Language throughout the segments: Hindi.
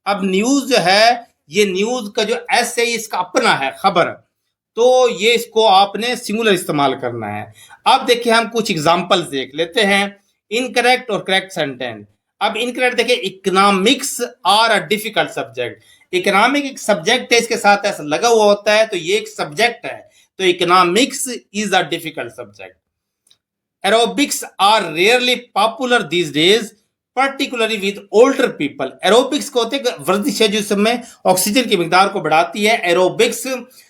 अब न्यूज जो है, ये न्यूज का जो एस है इसका अपना है खबर, तो ये इसको आपने सिंगुलर इस्तेमाल करना है। अब देखिए हम कुछ एग्जांपल्स देख लेते हैं, इनकरेक्ट और करेक्ट सेंटेंस। अब इनकरेक्ट देखिए, economics are a difficult subject. Economic एक सब्जेक्ट है, इसके साथ ऐसा लगा हुआ होता है, तो ये एक सब्जेक्ट है, तो economics is a difficult subject. Aerobics are rarely popular these days, particularly with older people. Aerobics को होते हैं वर्जिश है जो समय ऑक्सीजन की मिकदार को बढ़ाती है। एरोबिक्स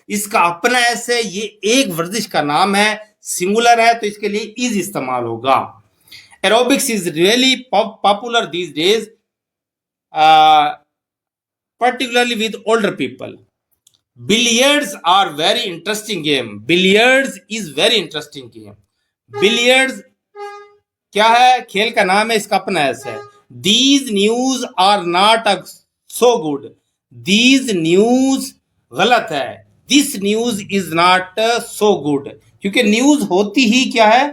इसका अपना ऐसे, ये एक वर्जिश का नाम है, सिंगुलर है, तो इसके लिए इज इस्तेमाल होगा। Aerobics is really popular these days, particularly with older people. Billiards are very interesting game. Billiards is very interesting game. Billiards क्या है, खेल का नाम है, इसका अपना ऐसा है। These news are not so good. These news गलत है, This news is not so good, क्योंकि न्यूज होती ही क्या है,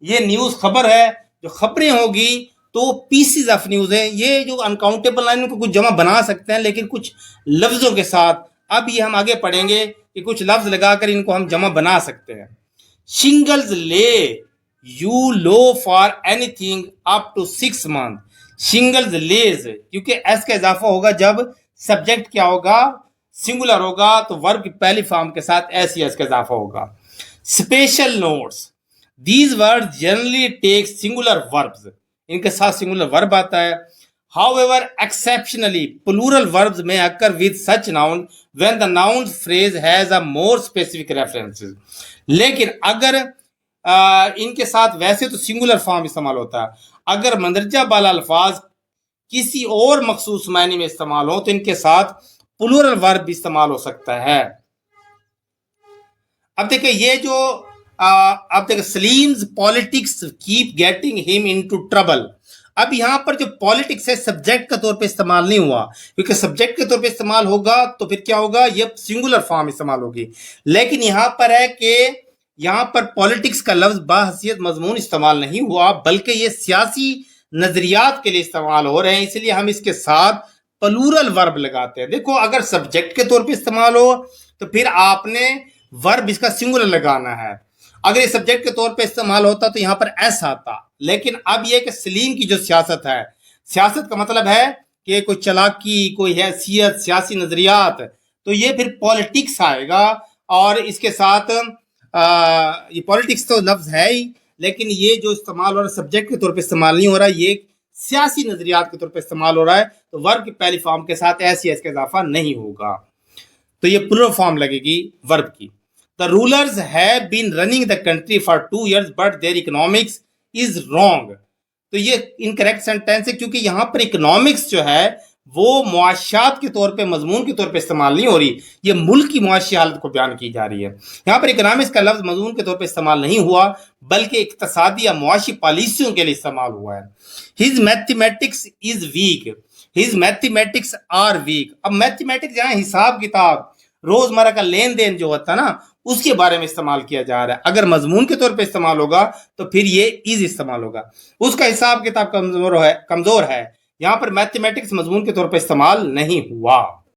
ये न्यूज खबर है, जो खबरें होगी तो पीसीज ऑफ न्यूज है। ये जो अनकाउंटेबल लाइन को कुछ जमा बना सकते हैं, लेकिन कुछ लफ्जों के साथ। अब ये हम आगे पढ़ेंगे कि कुछ लफ्ज लगाकर इनको हम जमा बना सकते हैं। शिंगल्स ले, you low for anything up to 6 month. Shingles लेज, क्योंकि एस का इजाफा होगा जब सब्जेक्ट क्या होगा, सिंगुलर होगा, तो वर्ब की पहली फॉर्म के साथ एस का इजाफा होगा। Special notes, these word generally take singular verbs, इनके साथ सिंगुलर वर्ब आता है। However, exceptionally, plural verbs may occur with such noun when the noun phrase has a more specific references. लेकिन अगर इनके साथ वैसे तो सिंगुलर फॉर्म इस्तेमाल होता है, अगर मंदरजा वाला अल्फाज किसी और मखसूस मायने में इस्तेमाल हो तो इनके साथ प्लूरल वर्ब भी इस्तेमाल हो सकता है। अब देखिए ये जो अब देखिए, Salim's politics keep getting him into trouble. अब यहां पर जो पॉलिटिक्स है सब्जेक्ट के तौर पे इस्तेमाल नहीं हुआ, क्योंकि सब्जेक्ट के तौर पे इस्तेमाल होगा तो फिर क्या होगा, ये सिंगुलर फॉर्म इस्तेमाल होगी। लेकिन यहां पर है कि यहां पर पॉलिटिक्स का लफ्ज बाहसियत मजमून इस्तेमाल नहीं हुआ, बल्कि ये सियासी नजरियात के लिए इस्तेमाल हो रहे हैं, इसलिए हम इसके साथ प्लूरल वर्ब लगाते हैं। देखो अगर सब्जेक्ट के तौर पे इस्तेमाल हो तो फिर आपने वर्ब इसका सिंगुलर लगाना है। अगर ये सब्जेक्ट के तौर पे इस्तेमाल होता तो यहां पर एस आता। लेकिन अब यह कि सलीम की जो सियासत है, सियासत का मतलब है कि कोई चलाकी, कोई हैसियत, सियासी नजरियात, तो ये फिर पॉलिटिक्स आएगा। और इसके साथ ये पॉलिटिक्स तो लफ्ज है ही, लेकिन ये जो इस्तेमाल हो रहा है सब्जेक्ट के तौर पे इस्तेमाल नहीं हो रहा है, ये सियासी नजरियात के तौर पे इस्तेमाल हो रहा है, तो वर्ब की पहली फॉर्म के साथ एस का इजाफा नहीं होगा, तो ये प्लूरल फॉर्म लगेगी वर्ब की। The rulers have been running the country for 2 years, but their economics is wrong. तो ये इनकरेक्ट सेंटेंस है, क्योंकि यहाँ पर इकोनॉमिक्स जो है वो मुआशियात के तौर पे, मजमून के तौर पे इस्तेमाल नहीं हो रही, ये मुल्क की मुआशी हालत को बयान की जा रही है। यहाँ पर इकोनॉमिक्स का लफ्ज मजमून के तौर पे इस्तेमाल नहीं हुआ, बल्कि इक्तसादी या मुआशी पॉलिसियों के लिए इस्तेमाल हुआ है। His mathematics is weak, his mathematics are weak. अब मैथमेटिक्स यहाँ हिसाब किताब, रोजमर्रा का लेन देन जो होता है ना, उसके बारे में इस्तेमाल किया जा रहा है। अगर मजमून के तौर पे इस्तेमाल होगा तो फिर ये इज इस्तेमाल होगा, उसका हिसाब किताब कमजोर है। यहाँ पर मैथमेटिक्स मजमून के तौर पे इस्तेमाल नहीं हुआ।